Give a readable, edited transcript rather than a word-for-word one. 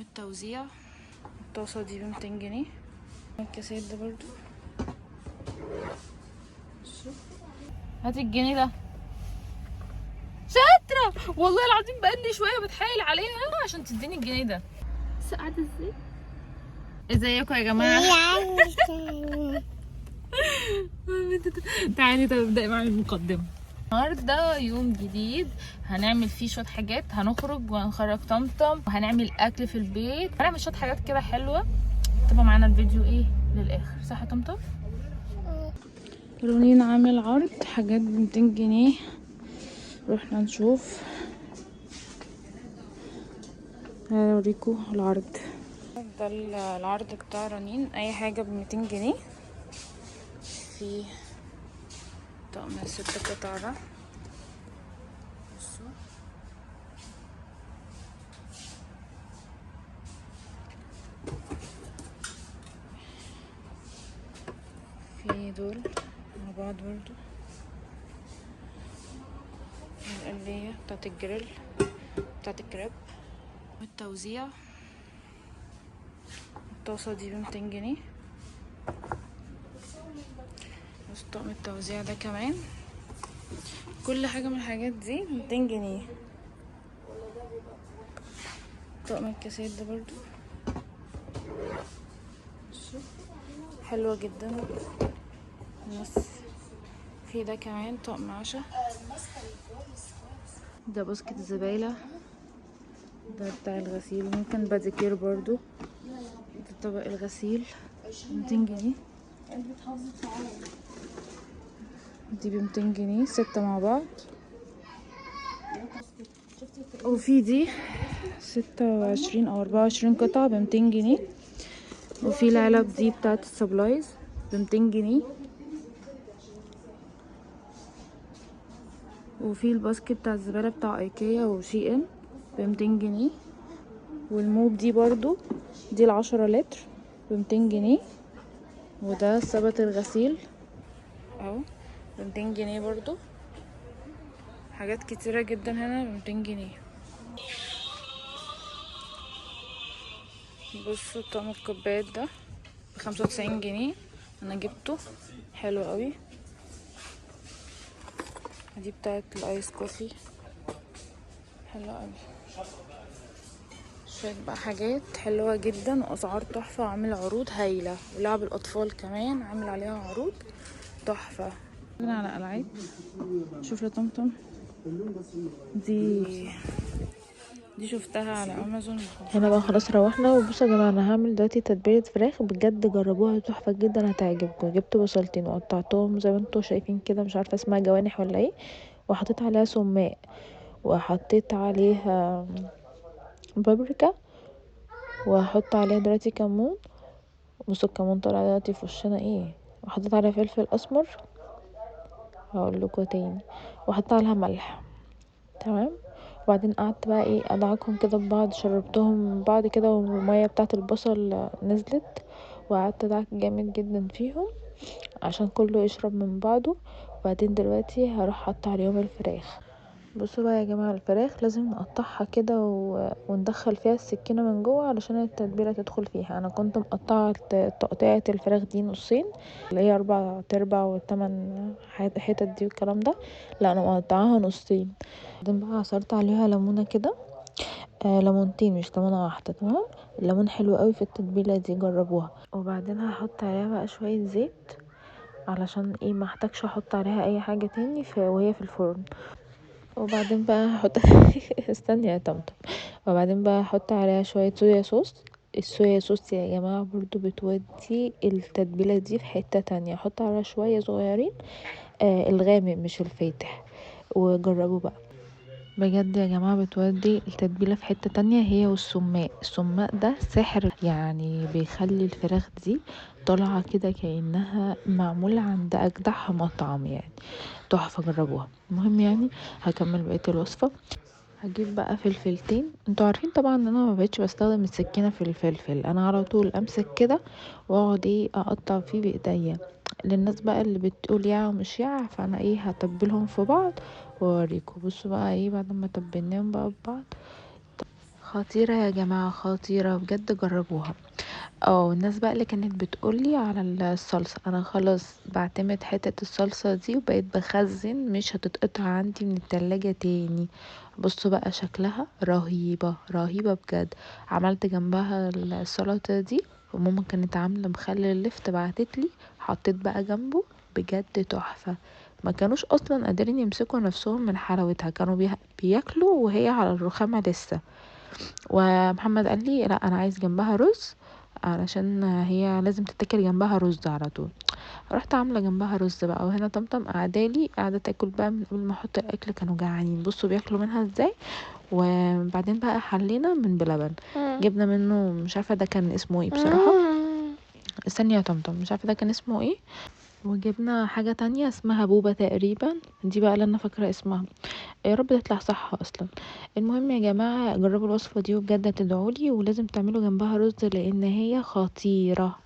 التوزيع الطاسة دي ب200 جنيه. الكاسات ده برضو. هاتي الجنيه ده. شاطرة والله العظيم، بقالي شوية بتحايل عليها عشان تديني الجنيه ده. بس قاعدة ازاي؟ ازيكم يا جماعة؟ تعالي طب ابدأي معايا المقدمة. النهارده يوم جديد هنعمل فيه شويه حاجات، هنخرج وهنخرج طمطم وهنعمل اكل في البيت، هنعمل شويه حاجات كده حلوه. تبقى معانا الفيديو ايه للاخر، صح يا طمطم؟ رونين عامل عرض حاجات ب200 جنيه. رحنا نشوف، هوريكم العرض ده. العرض بتاع رنين اي حاجه ب200 جنيه. في طقم 6 قطع ده، بصوا في دول مع بعض برضو. القلية بتاعت الجريل بتاعت الكريب. التوزيع الطاسة دي ب200 جنيه. بس طقم التوزيع ده كمان، كل حاجة من الحاجات دي ب200 جنيه. طقم الكاسات ده برضو حلوة جدا. بس في ده كمان طقم عشا. ده باسكت الزبالة، ده بتاع الغسيل، ممكن باديكير برضو. ده طبق الغسيل 200 جنيه. دي ب200 جنيه 6 مع بعض. وفي دي 26 أو 24 قطعة ب200 جنيه. وفي العلب دي بتاعت السبلايز ب200 جنيه. وفي الباسكت بتاع الزبالة بتاع ايكيا وشي ان ب200 جنيه. والموب دي برضو، دي ال10 لتر ب200 جنيه. وده ثبت الغسيل اهو ب200 جنيه برضو. حاجات كتيرة جدا هنا ب200 جنيه. بصوا طقم الكوبايات ده ب95 جنيه، انا جبته حلو قوي. دي بتاعت الايس كوفي حلوة قوي. شوية بقى حاجات حلوة جدا واسعار تحفة، وعامل عروض هايلة. ولعب الاطفال كمان عامل عليها عروض تحفة. على العاب، شوف يا طمطم، دي شفتها على امازون. هنا بقى خلاص روحنا. وبصوا يا جماعه، انا هعمل دلوقتي تتبيله فراخ بجد، جربوها تحفه جدا هتعجبكم. جبت بصلتين وقطعتهم زي ما انتم شايفين كده، مش عارفه اسمها جوانح ولا ايه، وحطيت عليها سماق، وحطيت عليها بابريكا، وهحط عليها دلوقتي كمون. بصوا الكمون طالع دلوقتي في وشنا ايه. وحطيت عليها فلفل اسمر، هقول لكم تاني، وحطيت عليها ملح. تمام. وبعدين قعدت بقى ايه ادعكهم كده ببعض، شربتهم من بعض كده، والميه بتاعه البصل نزلت، وقعدت ادعك جامد جدا فيهم عشان كله يشرب من بعضه. وبعدين دلوقتي هروح احط عليهم الفراخ. بصوا بقى يا جماعه، الفراخ لازم نقطعها كده وندخل فيها السكينه من جوه علشان التتبيله تدخل فيها. انا كنت مقطعه تقطيعه الفراخ دي نصين، اللي هي 4 و8 حتت دي والكلام ده. لا انا مقطعاها نصين. بعدين بقى عصرت عليها ليمونه كده، ليمونتين مش ليمونه واحده. تمام. الليمون حلو قوي في التتبيله دي، جربوها. وبعدين هحط عليها بقى شويه زيت، علشان ايه ما احتاجش احط عليها اي حاجه تاني وهي في الفرن. وبعدين بقى هحط استني يا طمطم. وبعدين بقى هحط عليها شويه صويا صوص. الصويا صوص يا جماعه برضو بتودي التتبيله دي في حته تانية. احط عليها شويه صغيرين، الغامق مش الفاتح. وجربوا بقى بجد يا جماعة، بتودي التتبيلة في حتة تانية. هي والسماق، السماق ده سحر يعني، بيخلي الفراخ دي طالعة كده كأنها معمولة عند أجدع مطعم يعني. تحفة، جربوها. المهم يعني هكمل بقية الوصفة. هجيب بقى فلفلتين. انتوا عارفين طبعا ان انا ما بقتش بستخدم السكينة في الفلفل، انا على طول امسك كده واقعد ايه اقطع فيه بايديا. للناس بقى اللي بتقول يا ومش يا، فانا ايه هتبلهم في بعض واوريكم. بصوا بقى ايه بعد ما تبلناهم بقى في بعض، خطيرة يا جماعة، خطيرة بجد، جربوها. اه الناس بقى اللي كانت بتقولي على الصلصة، انا خلاص بعتمد حتة الصلصة دي وبقيت بخزن، مش هتتقطع عندي من التلاجة تاني. بصوا بقى شكلها رهيبة رهيبة بجد. عملت جنبها السلطة دي، وماما كانت عاملة مخلل لفت بعتتلي، حطيت بقى جنبه، بجد تحفة. ما كانوش اصلا قادرين يمسكوا نفسهم من حلاوتها، كانوا بياكلوا وهي على الرخامة لسه. ومحمد قال لي لا انا عايز جنبها رز، علشان هي لازم تتاكل جنبها رز على طول. رحت عامله جنبها رز بقى، وهنا طمطم قاعدالي قاعده تاكل بقى من قبل ما احط الاكل، كانوا جعانين بصوا بياكلوا منها ازاي. وبعدين بقى حلينا من بلبن، جبنا منه مش عارفه ده كان اسمه ايه بصراحه. استني يا طمطم، مش عارفه ده كان اسمه ايه. وجبنا حاجه تانية اسمها بوبه تقريبا، دي بقى اللي انا فاكره اسمها، يا رب تطلع صح اصلا. المهم يا جماعه جربوا الوصفه دي وبجد تدعولي، ولازم تعملوا جنبها رز لان هي خطيره.